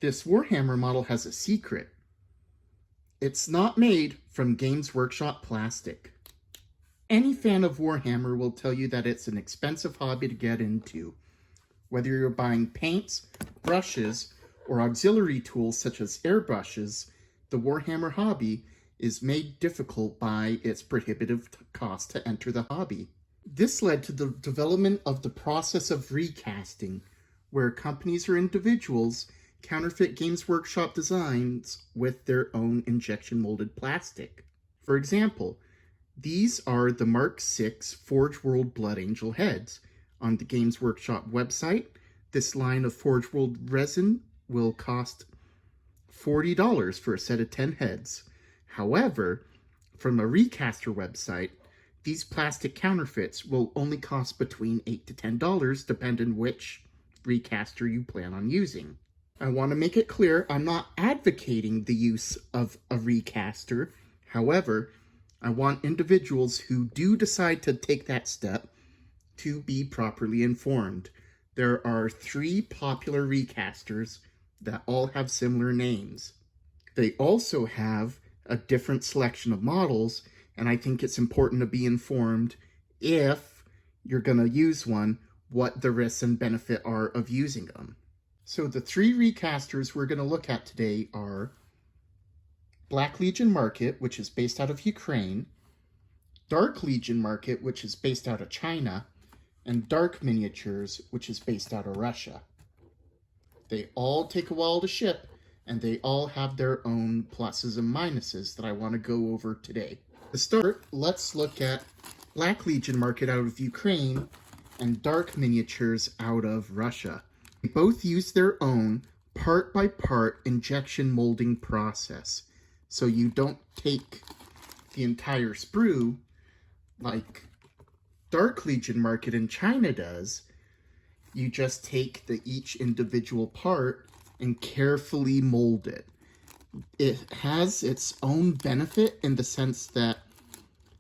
This Warhammer model has a secret. It's not made from Games Workshop plastic. Any fan of Warhammer will tell you that it's an expensive hobby to get into. Whether you're buying paints, brushes, or auxiliary tools such as airbrushes, the Warhammer hobby is made difficult by its prohibitive cost to enter the hobby. This led to the development of the process of recasting, where companies or individuals counterfeit Games Workshop designs with their own injection molded plastic. For example, these are the Mark VI Forge World Blood Angel heads. On the Games Workshop website, this line of Forge World resin will cost $40 for a set of 10 heads. However, from a Recaster website, these plastic counterfeits will only cost between $8 to $10 depending which Recaster you plan on using. I want to make it clear I'm not advocating the use of a Recaster. However, I want individuals who do decide to take that step to be properly informed. There are 3 popular Recasters that all have similar names. They also have a different selection of models, and I think it's important to be informed if you're going to use one, what the risks and benefit are of using them. So the 3 Recasters we're going to look at today are Black Legion Market, which is based out of Ukraine, Dark Legion Market, which is based out of China, and Dark Miniatures, which is based out of Russia. They all take a while to ship, and they all have their own pluses and minuses that I want to go over today. To start, let's look at Black Legion Market out of Ukraine and Dark Miniatures out of Russia. They both use their own part-by-part injection molding process. So you don't take the entire sprue like Dark Legion Market in China does. You just take each individual part and carefully mold it. It has its own benefit in the sense that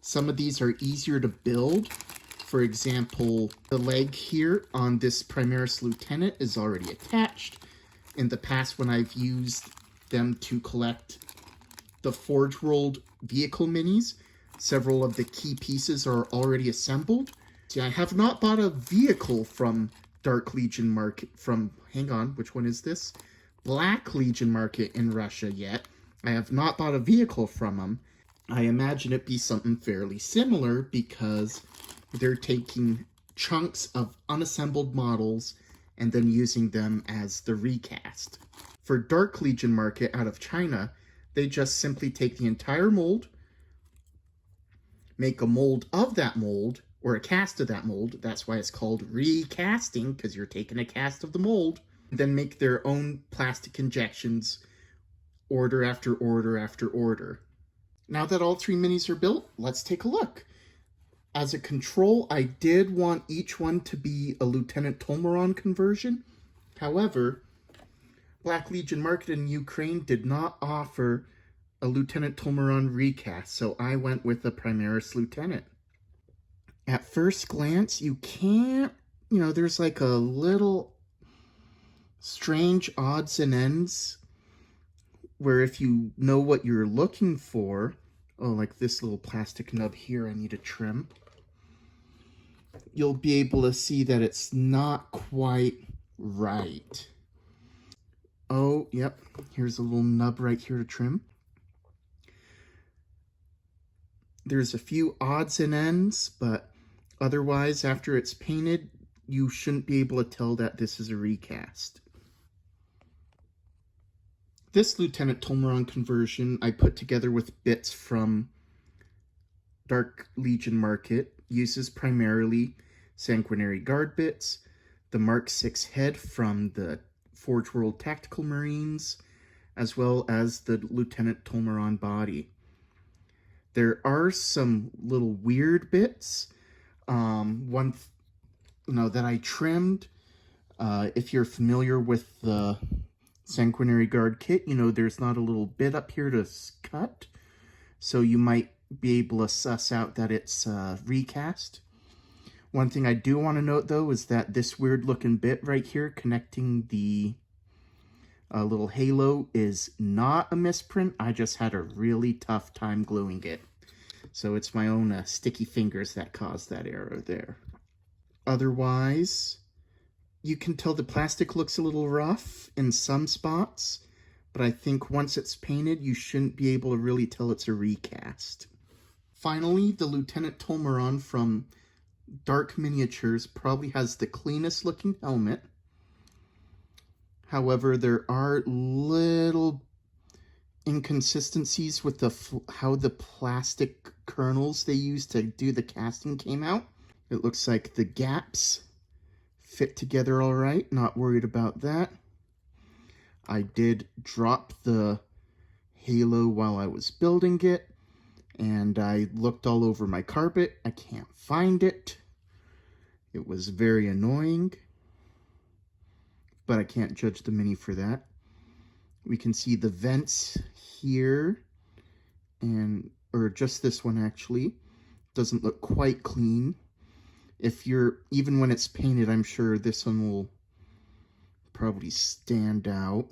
some of these are easier to build. For example, the leg here on this Primaris Lieutenant is already attached. In the past, when I've used them to collect the Forge World vehicle minis, several of the key pieces are already assembled. See, I have not bought a vehicle from Dark Legion Market which one is this? Black Legion Market in Russia yet. I have not bought a vehicle from them. I imagine it be something fairly similar because they're taking chunks of unassembled models and then using them as the recast. For Dark Legion Market out of China, they just simply take the entire mold, make a mold of that mold, or a cast of that mold. That's why it's called recasting, because you're taking a cast of the mold, and then make their own plastic injections, order after order after order. Now that all 3 minis are built, let's take a look. As a control, I did want each one to be a Lieutenant Tolmaron conversion. However, Black Legion Market in Ukraine did not offer a Lieutenant Tolmaron recast, so I went with a Primaris Lieutenant. At first glance, you can't, there's like a little strange odds and ends where if you know what you're looking for, like this little plastic nub here I need to trim, you'll be able to see that it's not quite right. Oh, yep, here's a little nub right here to trim. There's a few odds and ends, but otherwise, after it's painted, you shouldn't be able to tell that this is a recast. This Lieutenant Tolmaron conversion I put together with bits from Dark Legion Market, uses primarily Sanguinary Guard bits, the Mark VI head from the Forge World Tactical Marines, as well as the Lieutenant Tolmaron body. There are some little weird bits. One that I trimmed. If you're familiar with the Sanguinary Guard kit, there's not a little bit up here to cut. So you might be able to suss out that it's recast. One thing I do want to note, though, is that this weird looking bit right here connecting the little halo is not a misprint. I just had a really tough time gluing it. So it's my own sticky fingers that caused that error there. Otherwise, you can tell the plastic looks a little rough in some spots, but I think once it's painted, you shouldn't be able to really tell it's a recast. Finally, the Lieutenant Tolmaron from Dark Miniatures probably has the cleanest looking helmet. However, there are little inconsistencies with how the plastic kernels they used to do the casting came out. It looks like the gaps fit together all right, not worried about that. I did drop the halo while I was building it, and I looked all over my carpet. I can't find it. It was very annoying, but I can't judge the Mini for that. We can see the vents here, or just this one actually. Doesn't look quite clean. Even when it's painted, I'm sure this one will probably stand out.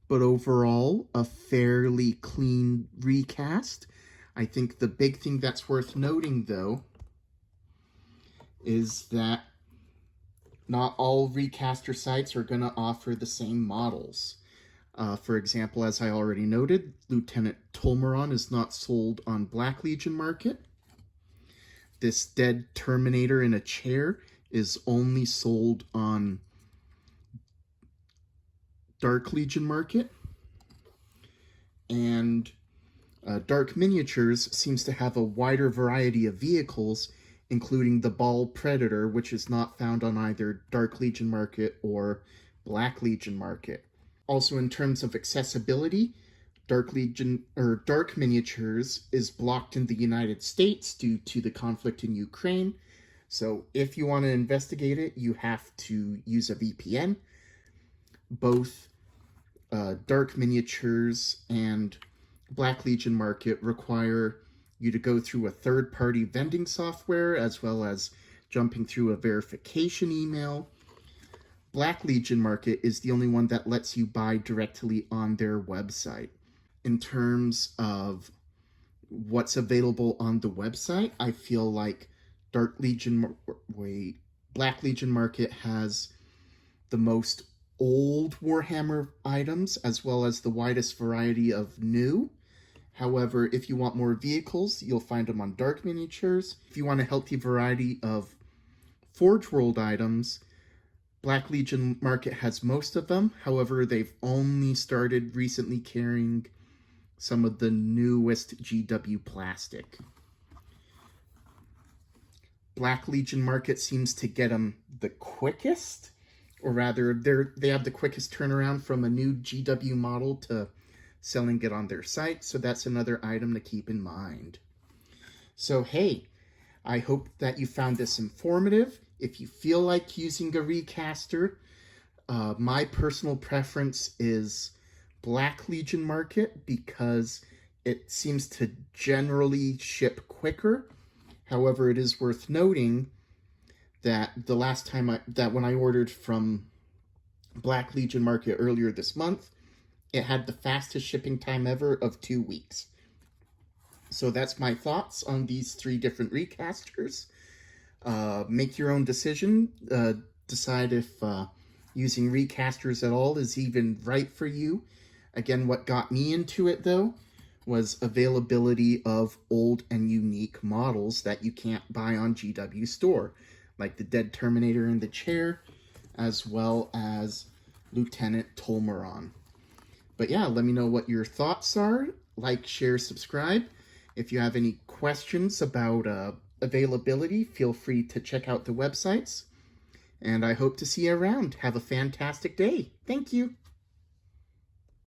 But overall, a fairly clean recast. I think the big thing that's worth noting, though, is that not all recaster sites are going to offer the same models. For example, as I already noted, Lieutenant Tolmaron is not sold on Black Legion Market. This dead Terminator in a chair is only sold on Dark Legion Market. And Dark Miniatures seems to have a wider variety of vehicles, including the Ball Predator, which is not found on either Dark Legion Market or Black Legion Market. Also, in terms of accessibility, Dark Miniatures is blocked in the United States due to the conflict in Ukraine. So if you want to investigate it, you have to use a VPN. Both Dark Miniatures and Black Legion Market require you to go through a third-party vending software, as well as jumping through a verification email. Black Legion Market is the only one that lets you buy directly on their website. In terms of what's available on the website, I feel like Black Legion Market has the most old Warhammer items, as well as the widest variety of new. However, if you want more vehicles, you'll find them on Dark Miniatures. If you want a healthy variety of Forge World items, Black Legion Market has most of them. However, they've only started recently carrying some of the newest GW plastic. Black Legion Market seems to get them the quickest, or rather, they have the quickest turnaround from a new GW model to selling it on their site, so that's another item to keep in mind. So hey, I hope that you found this informative. If you feel like using a recaster, my personal preference is Black Legion Market because it seems to generally ship quicker. However, it is worth noting that the last time when I ordered from Black Legion Market earlier this month, it had the fastest shipping time ever of 2 weeks. So that's my thoughts on these 3 different recasters. Make your own decision. Decide if using recasters at all is even right for you. Again, what got me into it, though, was availability of old and unique models that you can't buy on GW Store, like the dead Terminator in the chair, as well as Lieutenant Tolmaron. But yeah, let me know what your thoughts are. Like, share, subscribe. If you have any questions about availability, feel free to check out the websites. And I hope to see you around. Have a fantastic day. Thank you.